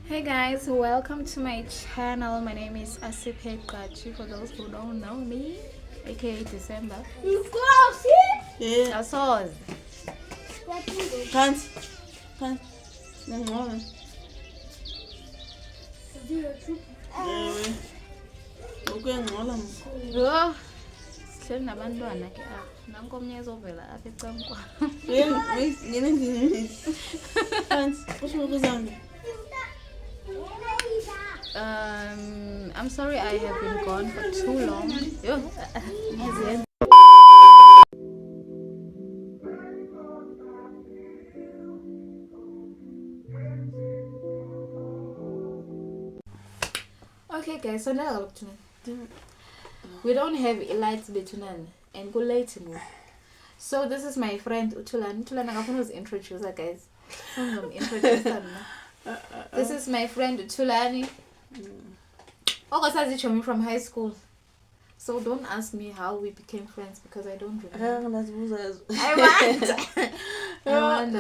Hey guys, welcome to my channel. My name is Asipe Kachi for those who don't know me, aka December. Yeah. Asoz. Can't. Nangcono. Ewe. Ukuyangcola mna. Yho. Sihleli nabantwana ke apha. Nanko omnye ezovela apha ecankwa. Ngene ndini. Can't. Kusho ukuzanga. I'm sorry I have been gone for too long. Yho. Okay guys, so now we don't have lights between and go late more. So this is my friend Utulani. Utulani akafuna uzi-introduce guys. Introduce This is my friend Utulani. Okosazi me from high school. So don't ask me how we became friends because I don't remember. I wonder.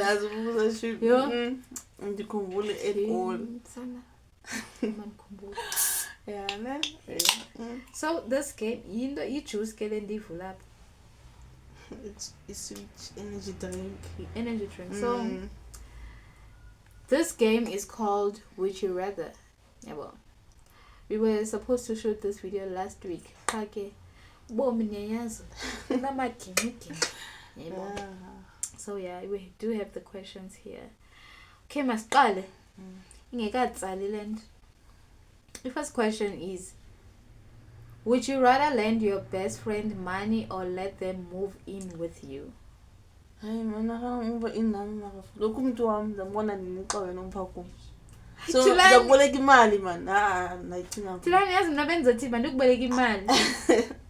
Ndikhumbule egoli. Yeah, ne? So this game, you choose get and divula. It's sweet energy drink. Energy drink. So this game is called Would You Rather. Yeah, well, we were supposed to shoot this video last week. Okay. So yeah, we do have the questions here. Okay, masiqale. Ingekatsali lento. The first question is, would you rather lend your best friend money or let them move in with you? Hayi mana hamba inami makafu. Lokhu umuntu wami ngizambona nini xa wena umpha kum. So ngizakuboleka imali man. Nayithinga. Thulani yazi mina bengizothi bandikuboleka imali.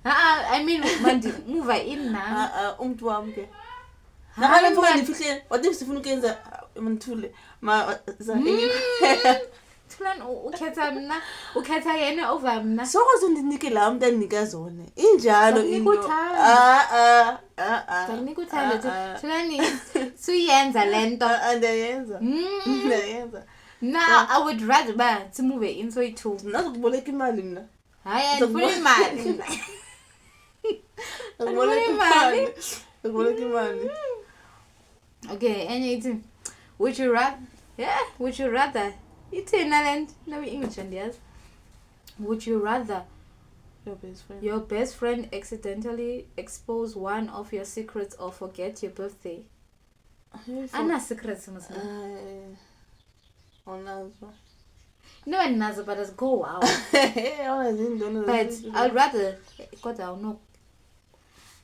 I mean manje move in na. Umuntu wami ke. Nakhala mfowethu ifihle. Wathi sifuna ukuyenza mthule. Ma Thulani ukhetha yena over mina. Sokwazi ndinike la umuntu andinika zona. Injalo into. Ngikuthanda Thulani suyenza lento. Andayenza. Ndayenza. Now I would rather to move in so it too. Nazokuboleka imali mina. Hayi andifuna imali. Nakuboleka imali. Okay, enye ithi would you rather ithina lento no English andiyazi. Would you rather your best friend accidentally expose one of your secrets or forget your birthday? Ana secrets must Onazo. No nazo but let's go wow. But I'd rather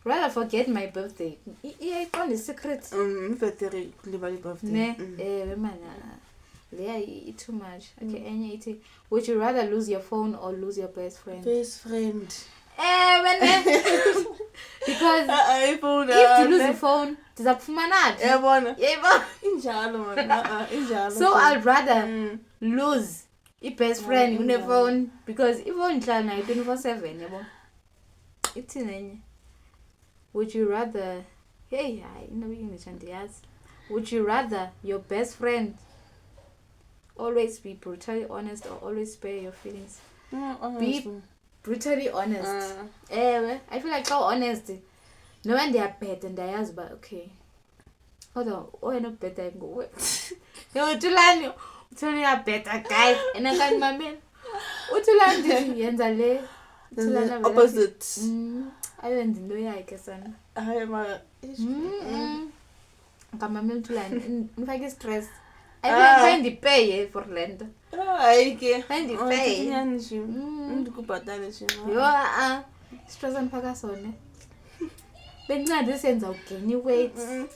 rather forget my birthday. Yeah, it's secret. Birthday birthday. Ne, man, too much. Okay, enye ithi would you rather lose your phone or lose your best friend? Best friend. Because iPhone. If you lose your phone, dizakufumana. Yabona. Yebo. Injalo man. Injalo. So I'd rather lose a best friend with a phone because ifone nhlala nayo 24/7 yabo. Ithini enye? Would you rather English andiyazi. Would you rather your best friend always be brutally honest or always spare your feelings? Be brutally honest. I feel like how honest. No one they are bad and I ask but okay. Hold on, not better go. No, Tulani are better guys. And I can't mamel. Utulani yenza le. Tulani opposite. I went in the way I guess. I am a Kamamel Tulani. In fact, stress. I will find the pay for land. Find the pay. Stress and Pagasone. Benga senza ugain weight.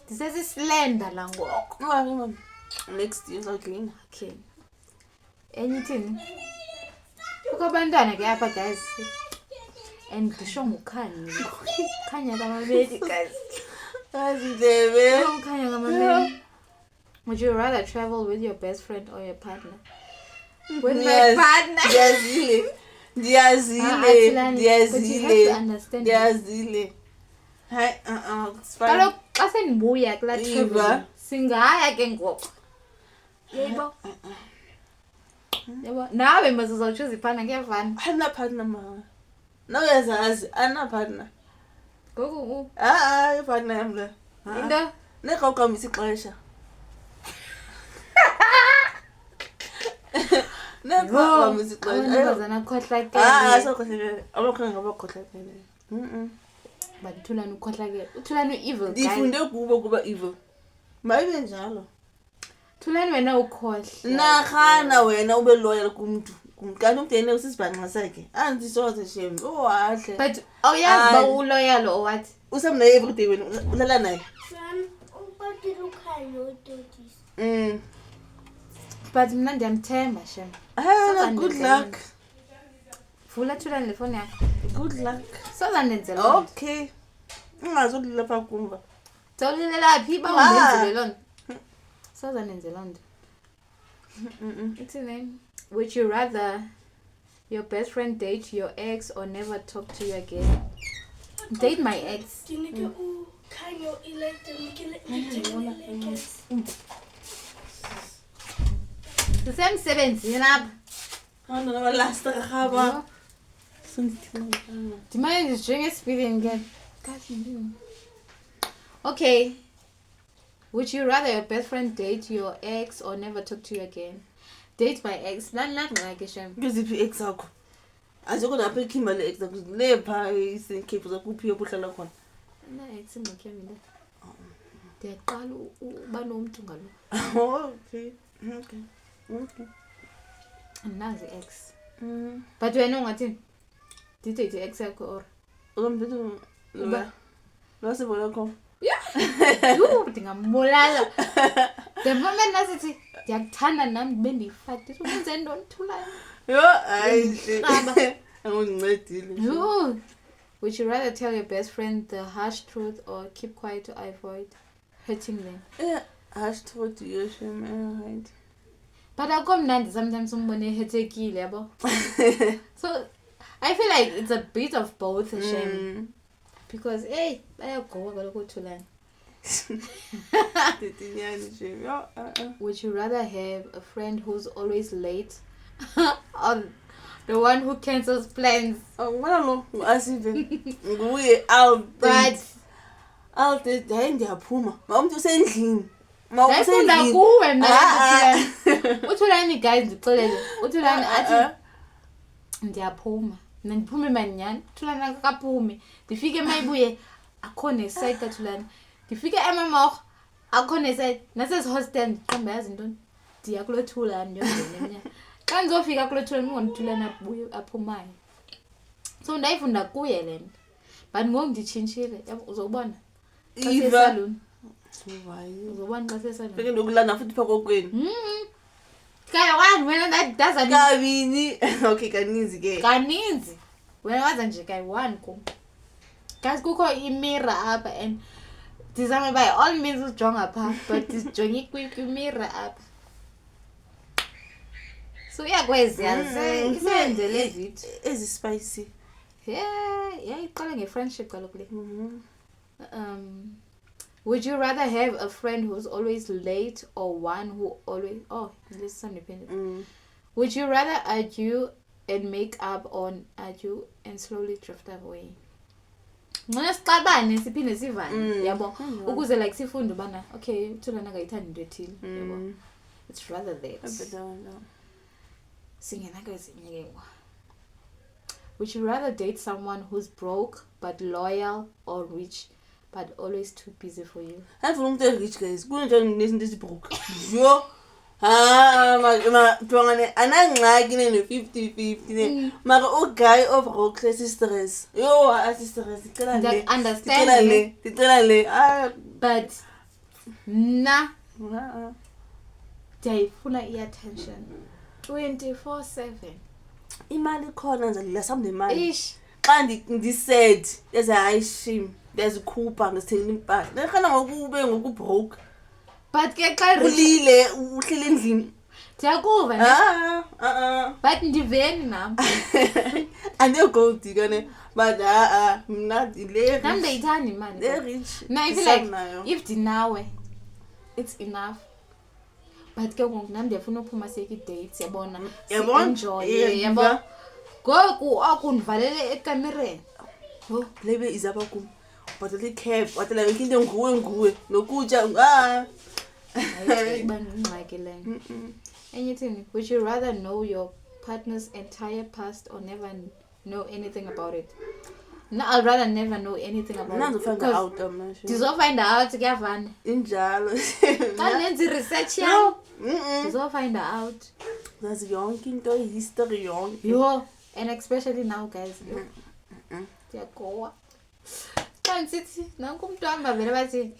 This is slender lang walk. Next year I'll gain. Okay. Anything. Ukabantwana ke apha guys. And ngisho ngukhanya. Khanya kamabeli guys. Azidebe. Khanya kamabeli. Would you rather travel with your best friend or your partner? With my partner. Ndiyazile. Hayi kaloku xa sendibuya kulaa travel singaya ke ngoku yebo yabo nawe mase uzawuchoose iphana kuyafana Andinapartner ma. Nawuyazazi andinapartner. ngoku Ipartner yam le. into Neqawuqambisa ixesha. Neqawuqambisa ixesha. amantombazana akhohlakele Sokhohlakele. Abakho ngabakhohlakele. but uthulani ukhohlakele uthulani u-evil guy Ndifunde kubo kuba evil. Mayibe njalo. thulani wena ukhohla Narhana wena ube loyal kumntu. Kanti umntu yena usisibhanqa sakhe. Andisoze shem. Wahle. but awuyazi uba uloyal or what Usamnaye everyday wena ulala naye. but mna ndiyamthemba shem Good luck. vula thulani le foni yakho Good luck. sozandenzela loo nto Okay. Ungazolila pha kumva. zawulilela phi uba undenzele loo nto sozandenzela loo nto ithini would you rather your best friend date your ex or never talk to you again date my ex sisemsebenzini apha Andona last khaba. ndimane ndijengesipilini ke okay would you rather your best friend date your ex or never talk to you again date my ex nangxaki shem Ngiziphi ex yakho? Azikho lapha eKimberley ex yakho. Lepha isekhephu zakuphi yokuhlala khona. na-ex ingakhe mina ndiyaqala uba nomntu ngalo Okay. andinazi i-ex but wena ungathini ndidate i-ex yakho or Ukamthetho lo sibona khona. yhu ndingambulala the moment nasithi ndiyakuthanda nam ndibe ndiyifakti umenze ntoni thulayo Hayi. Qaba. Angondincedile. yhu would you rather tell your best friend the harsh truth or keep quiet to avoid hurting them Hash told you shem right. but akho mnandi sometimes umbone ehethekile yabo so I feel like it's a bit of both shem because hey bayagoka kaloku uthulani Titinyani shem. would you rather have a friend who's always late or the one who cancels plans Ngibona lo asive. Nguye out. but Out hayi ndiyaphuma. Mawumuntu usendlini. ndayifunda kuwe mna uthulani uthulani guys ndixelele uthulani athi ndiyaphuma mna ndiphume manyani uthulani akakaphumi ndifike mayibuye akho nesite kathulani ndifike emamorho akho nesite nasezihostel ndiqambe yazi ntoni ndiya kulo thulani ndiyongena emnyaka xa ndizofika kulo thulani ungondithulani aphumayo so ndayifunda kuye le nto but ngoku nditshintshile uzobona xa sesaluni uzobona xa sesaluni Fike ndokulana futhi phako kweni. kaya wani wena ndaza Kabini. Okay kaninzi ke. kaninzi wena waza nje kayi-1 kum guys kukho imirror apha and ndizame by all means ujonga phaa but ndijonge kwimira apha so uyakwezi yazi isenzele vithi ezispicy. yeah iqala nge-friendship kaloku le would you rather have a friend who's always late or one who always this is independent would you rather argue and make up on argue and slowly drift away ngcono sixabane siphinde sivane yabo ukuze like sifunde ubana okay uthulana akayithandi into ethile yabo it's rather that singena kwezinye ke ngwa would you rather date someone who's broke but loyal or rich but always too busy for you Handful of rich guys kunjani nezinto ezibroke yo ma tongane anangxaki ne 50-50 mara uguy obroke stress yo stress icela le but na ndiyayifuna i-attention 24/7 imali khona nzalila sambe imali ish xa ndisaid yaze hayi shame ndiyazikhupha ngisithengile impahla nekhona ngokube ngokubroke but ke xa ulile uhlele endlini ndiyakuva but ndiveni nam andiyogold kane but mna ndile nam ndiyithanda imali rich na I feel like if ndinawe it's enough but ke ngoku nam ndiyafuna uphuma siyeke ii-dates yabona Yabona? enjoy yabo ngoku akundivalele ekamereni lebe izapha kum bhatala icab bhatala yonke into nguwe nokutya ingxaki leyo enye ithini would you rather know your partner's entire past or never know anything about it? No, I'd rather never know anything about it because ndizofind out kuyavana injalo xa nenza i-research yam ndizofind out zazi yonke into history yonke and especially now guys ndiyagowa xa ndisithi nanku umntu wam bavele bathi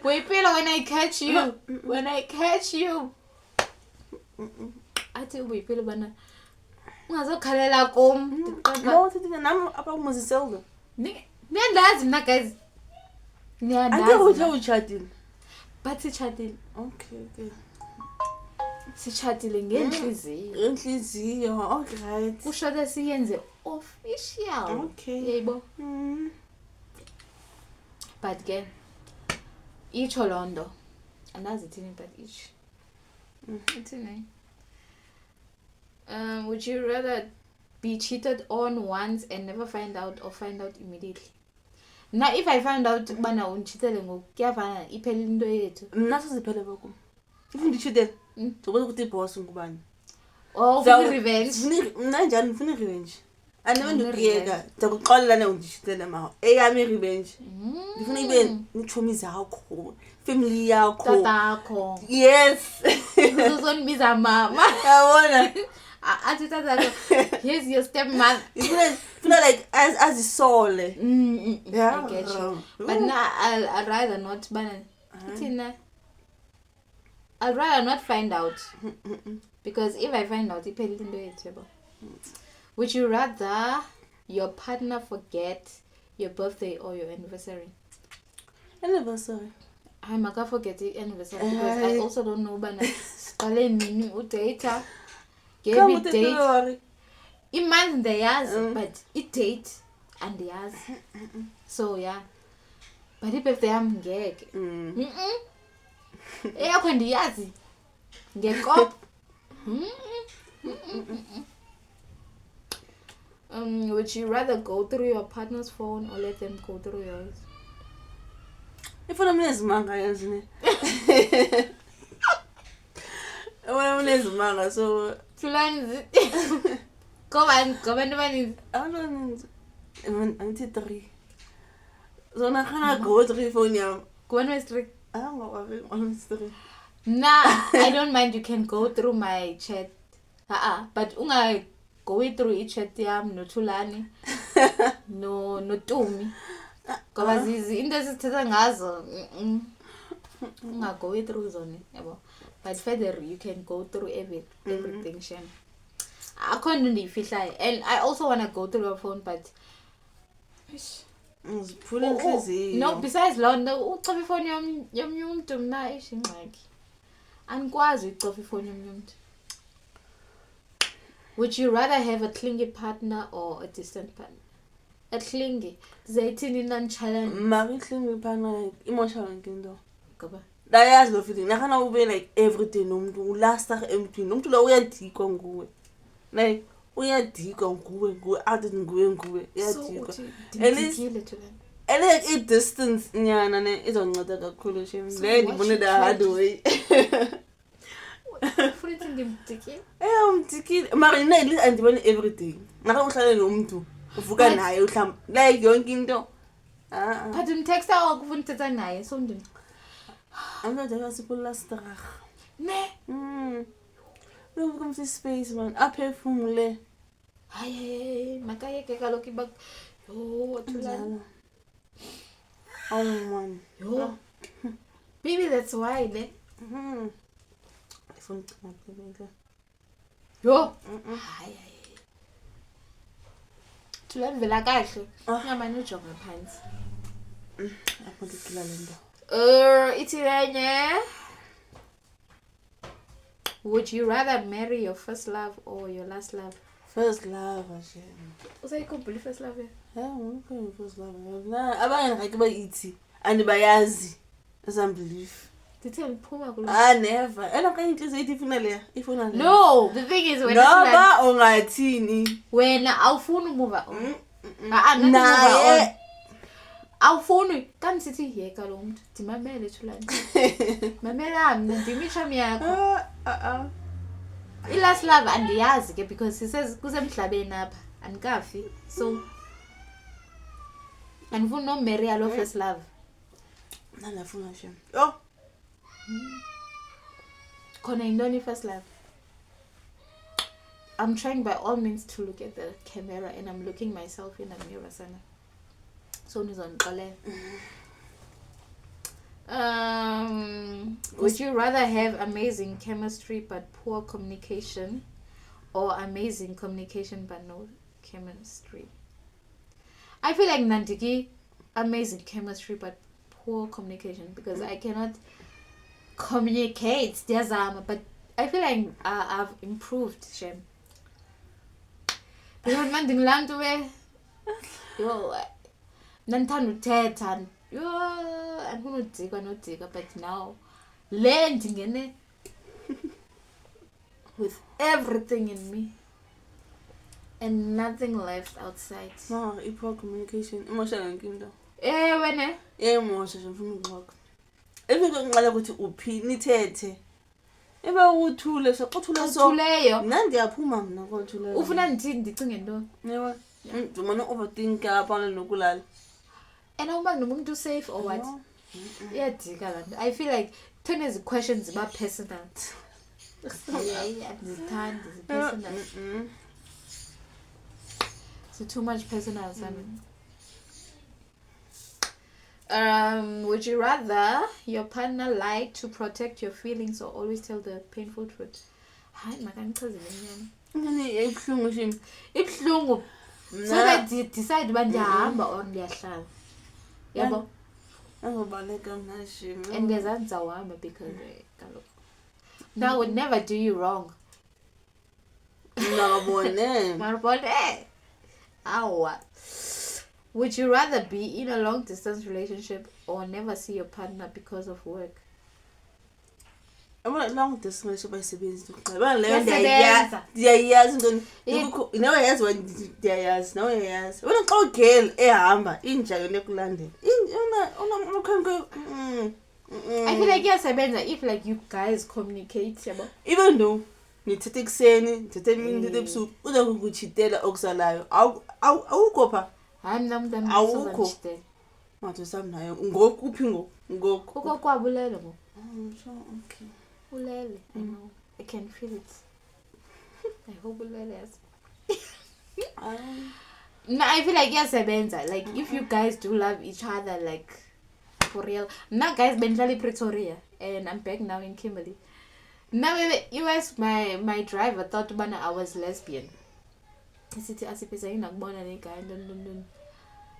Boipelo, when I catch you athi Boipelo bana ungazokhalela kum no sithi nam apha umuziseldo niyandazi mna guys andiuthi utshadile but sitshatile okay sitshatile ngentliziyo alright kushote siyenze official okay yebo but ke itsho loo nto andazi ithini but itsho ithini would you rather be cheated on once and never find out or find out immediately? Now if I find out ubana unditshitele ngoku kuyavana iphele into yethu mna siziphele bokum if nditshitele ndizokwazi ukuthi iboss ngubani ufuna revenge mna njani ndifuna i-revenge andime ndikuyeka ndizakuxolela unditshitele ma eyam i-revenge ndifuna ibe nitshomi zakho family yakho tatakho yes uzondibiza mama yabona athi tatakho here's your stepmother funa like azisole I get you but now I'd rather not bana ithina I'd rather not find out because if I find out iphele into yethu yabo would you rather your partner forget your birthday or your anniversary? Anniversary. I maka forget the anniversary because I also don't know bana siqale nini udata give it date i-month ndiyazi but i-date andiyazi so yeah but i-birthday yam ngeke eyakho ndiyazi ngekop would you rather go through your partner's phone or let them go through yours? Ifuna mnezimanga yazini wena mnezimanga so Fulani Goban anti 3 zona khana go 3 phone yam Goban was 3 on 3 Nah, I don't mind you can go through my chat but unga go through i-chat yam no Thulani no Tumi ngoba zizi into esithetha ngazo unga go through zona yabo but further you can go through everything shem akho nto ndiyifihlayo and I also want to go through your phone but Ziphula inhliziyo no besides loo nto ucofa ifoni yomnye umntu mna ingxaki anikwazi ucofa ifoni yomnye umntu. Would you rather have a clingy partner or a distant partner? A clingy zayithini non-challenge mari clingy partner emotional nkinto ngoba dayazi lo feeling nakhana ube like everyday nomuntu ulasta emntwini umuntu lo uyadikwa nguwe like uyadikwa nguwe athi nguwe uyadikwa ele i-distance nyana ne izonceda kakhulu shem le ndibone the hard way futhi ngimdikile umdikile mari nile andibone everyday ngaka uhlale nomuntu uvuka naye uhlamba like yonke into but umtexta okufuna uthetha naye so ndini amnjalo sipula strach ne lo kumthi space man aphefumule hayi makayeke kaloku iba yo Thulani oh man yo maybe that's why le ifuna ucima yo hayi Thulani vela kahle ngamani ujonga phansi apho ndikila lento ithi lenye would you rather marry your first love or your last love? First love ashe Usayikhumbula first love ngikho first love na abanye ngake bayithi andibayazi some belief. Never. And okay, it is ifuna No, the thing is when Noba ungathini. Wena awufuni move on. Naye Awufuni kanti sithi yeka lo muntu dimamele thulani. Mamela mina ndimishami yakho. I-last love andiyazi ke because sisays kusemhlabeni apha andikafi so andifuni nomarry alo first love. Nandafuna shem. Oh. Khona yintoni first love? I'm trying by all means to look at the camera and I'm looking myself in the mirror sana. So nizonixolela. Would you rather have amazing chemistry but poor communication or amazing communication but no chemistry? I feel like Nandiki amazing chemistry but poor communication because I cannot communicate but I feel like I've improved Shem. Because man ndingilantu we yo nantanda uthetha yo andifuna udika but now le ndingene with everything in me and nothing left outside. No, poor communication. Emotional nkinto. Wena Emotion ngifuna ukuxoxa. Efike ngiqala ukuthi uphi nithethe. Ebe uthule so uthule so. Uthuleyo. Mina ndiyaphuma mina kothule. Ufuna ndithini ntoni? Yebo. Ndimana overthink apha nokulala. And uma nomuntu safe or what? Iyadika lanto. I feel like these questions about personal. Yeah, ndizithanda personal. So too much personal son. Would you rather your partner lie to protect your feelings or always tell the painful truth? Hayi makangichazele nyana. Ngani ebhlungu shini? Ibhlungu. So that decide uba ndiyahamba or ndiyahlala. Yabo. Angobaleka mna shimi. And ngezanza uhamba because kaloku. That would never do you wrong. Ngabone. Maribone. Awa. Would you rather be in a long distance relationship or never see your partner because of work? I'm a long distance relationship. Yes, Nawe yazi when ndiyayazi nawe yazi wena xa ugirl ehamba inja yona ekulandela una ukhonke I feel like iyasebenza if like you guys communicate yabo. Even though nithethe ekseni nithethe emini nithethe ebusuku uza kukuchitela okusalayo awukho pha Hayi mina umuntu awukho amchitela mathi usamnayo ngokuphi ngokho ukokwabulele ngo so okay ulele I know I can feel it. I hope ulele yes. No, I feel like iyasebenza like if you guys do love each other like for real. Now guys benhlali Pretoria and I'm back now in Kimberley. Now US my driver thought bana I was lesbian. Isithi asipeza ngakubona le guy no.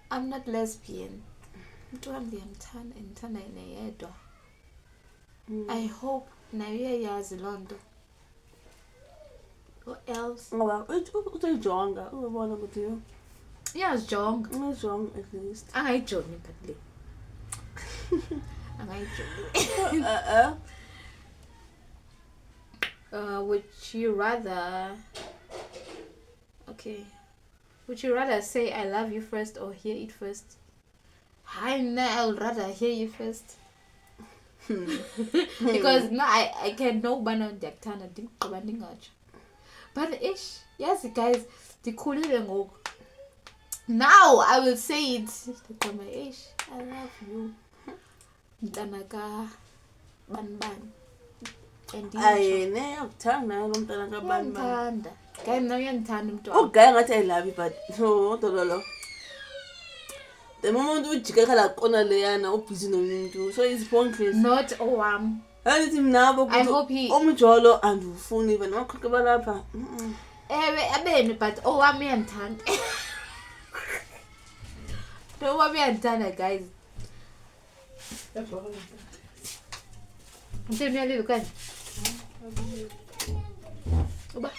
I'm not lesbian. Mntu wami ndiyamthanda yedwa. I hope naye yazi lonto. What else? ngoba uzoyijonga uzobona ukuthi yo Iyazijonga. uzoyijonga at least Angayijongi but le. Angayijongi. Would you rather say I love you first or hear it first? I'll rather hear you first. Because now I can know bana ndiyakuthanda ndikuqoba ndingatsho. But ish, yes guys, ndikhulile ngoku. Now I will say it. Ndikoma ish, I love you. Mntanaka banibani. ayene yakuthanda naye lo mntana kabani bani Uyandithanda. Guys, now uyandithanda umntwana. ugaya ngathi I love you but no dololo the moment ujika khala qona leyana ubusy nomuntu so it's pointless Not andithi mnabo I hope he umjolo andufuni even amakhokhe balapha ewe abene but wami uyandithanda. No wami uyandithanda guys. Mtheni uyalile kanje? Uba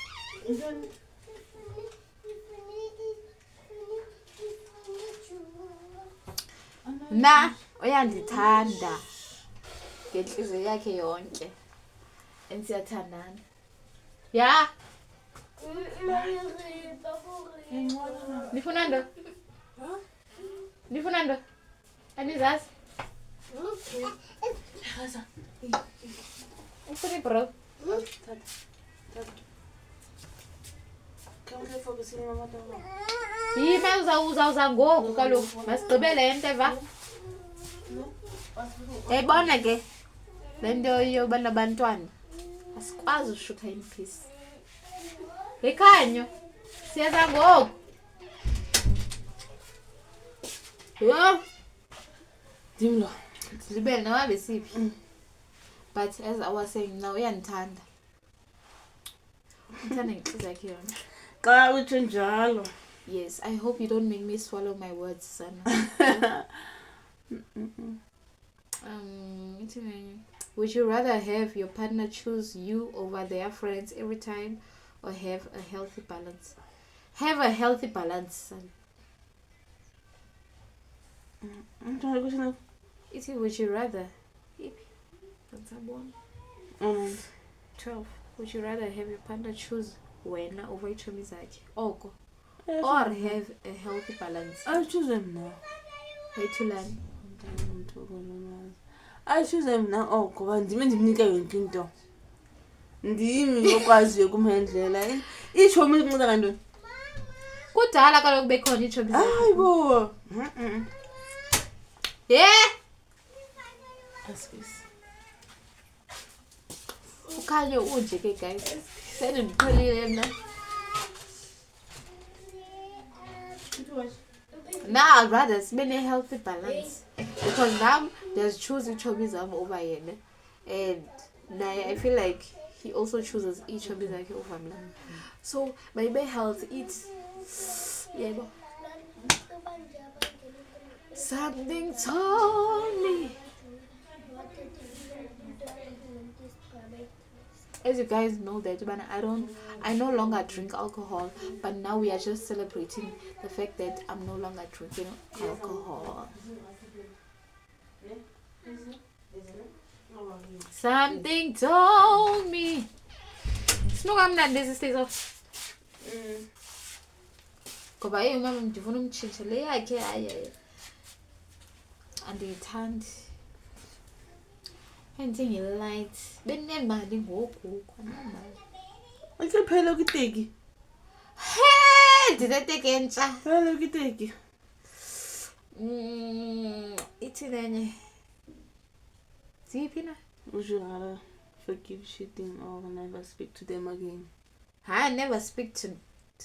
na uyandithanda ngenhliziyo yakhe yonke and siyathandana. Yeah. Nifuna ndo? Nifuna ndo? Anizazi? Ufuna bro? Yima uzawuza ngoku kaloku. Masigqibele into eva. Yayibona ke le nto yoba nabantwana asikwazi ushutha in peace. Lekhanyo siyaza ngoku. Yho Dimlo. Libele nawe besiphi. But as I was saying now uyandithanda. Uthanda ngenhliziyo yakhe yona. Xa utsho njalo. Yes, I hope you don't make me swallow my words, Sana. Would you rather have your partner choose you over their friends every time, or have a healthy balance? Have a healthy balance, son. Would you rather? 12. Would you rather have your partner choose wena over ichomi zakhe oko, or have a healthy balance? I choose them now. Ayithulani. I choose them now. Oh, ngoba ndime ndimnika yonke into. Ndimi okwaziyo kumhandlela. Ichomi inqinqa kantoni? Kudala kaloku bekhona ichomi zakhe. Hayibo. Yeah. Askis. Ukhanyo unje ke guys. Sendipholile mna. Now I'd rather spend a healthy balance, because now there's choosing chobism over yena, and now I feel like he also chooses each of these over me. So my health it's something told me. As you guys know that, but I no longer drink alcohol, but now we are just celebrating the fact that I'm no longer drinking alcohol. Something told me. I'm not this state of. Ngoba mama ndifuna umtshintsha le yakhe hayi andiyithandi. Anything light. Benemali ngoku kwanamali. Usiphela ukiteki. Hey, nditeke entsha. Phela ukiteki. Ithi nenye. Ziphi na? Would you rather forgive cheating or never speak to them again? I never speak to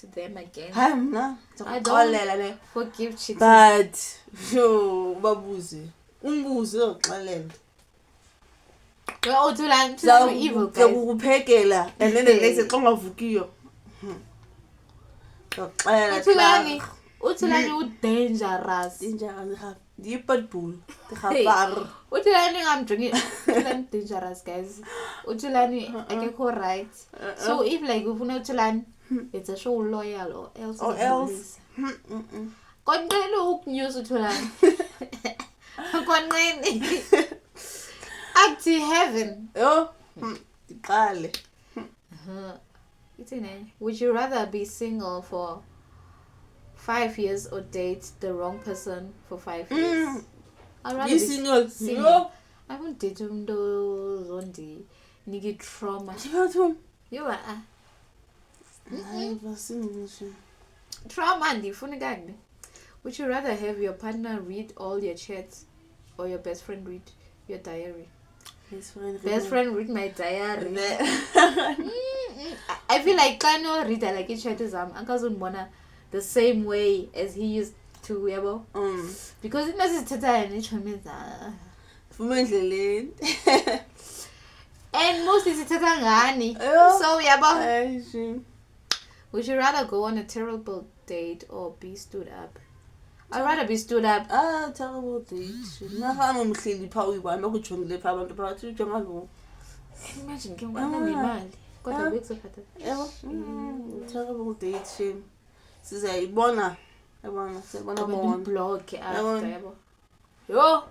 them again. Hayi mna. I don't forgive cheating. But yo babuze. Umbuze oxelela. Well, to like so evil guys. Ukuphekela and then the next xa ungavukiyo. Uthulani dangerous. Dangerous. The pitbull. The khabar. Uthulani I'm drinking. Uthulani dangerous guys. Uthulani akekho right. So if like ufuna uthulani, it's a show loyal or else. Or else. Konqena ukunyusa uthulani. Konqena. Up to heaven. Yo. Diqale. Would you rather be single for 5 years or date the wrong person for 5 years? I'd rather be single. Yo. I won't date those zondi nigi trauma. You are trauma ndifuna kangni. Would you rather have your partner read all your chats or your best friend read your diary? Best friend read my diary. I feel like Kano read like each chat is Uncle the same way as he used to yabo. Because it knows it's and each one means and mostly it's ngani. So yabo. Would you rather go on a terrible date or be stood up? I'd rather be stood up. Terrible date. Imagine terrible date shame. Sizayibona. Yabona block after. Yo.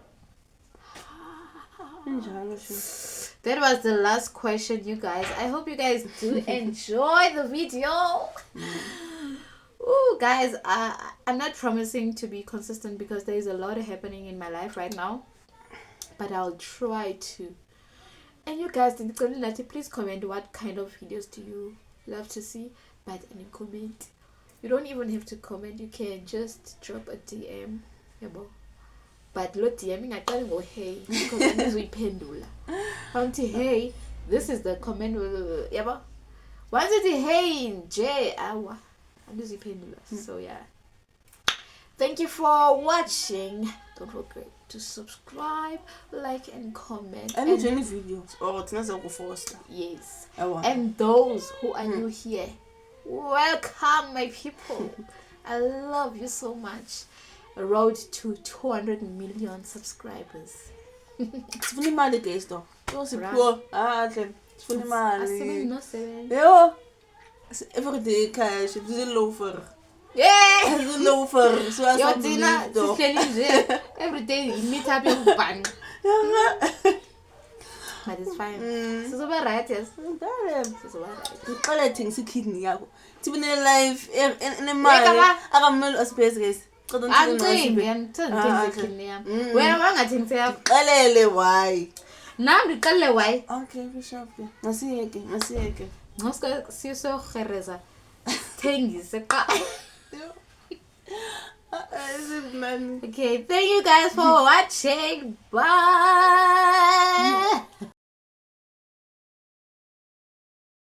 Injalo sho. That was the last question, you guys. I hope you guys do enjoy the video. Ooh, guys, I'm not promising to be consistent because there is a lot happening in my life right now. But I'll try to. And you guys, please comment what kind of videos do you love to see. But any comment. You don't even have to comment. You can just drop a DM. But lo DMing I can't go hey because I need to pendula. Hey, this is the comment. Yabo. Once it hey J hour. I'm busy pendula. So yeah. Thank you for watching. Don't forget to subscribe, like, and comment. And any videos or it's not so forced. Yes. Oh, And those who are new here, welcome, my people. I love you so much. A road to 200 million subscribers. It's funny money, guys, though. It's poor. It's funny money. No seven. Yo, every day cash. It's a loafer. Yeah. It's a loafer. So I Your dinner, every day you meet up your bang. But it's fine. So right, yes. So right. All I think is kidney. It's been a life in a man. I can mail a space, guys. I'm saying, where am I going to why? Now, the why? Okay, Bishop. I see again. Noska si so gereza. Thengise ka. Okay, thank you guys for watching. Bye.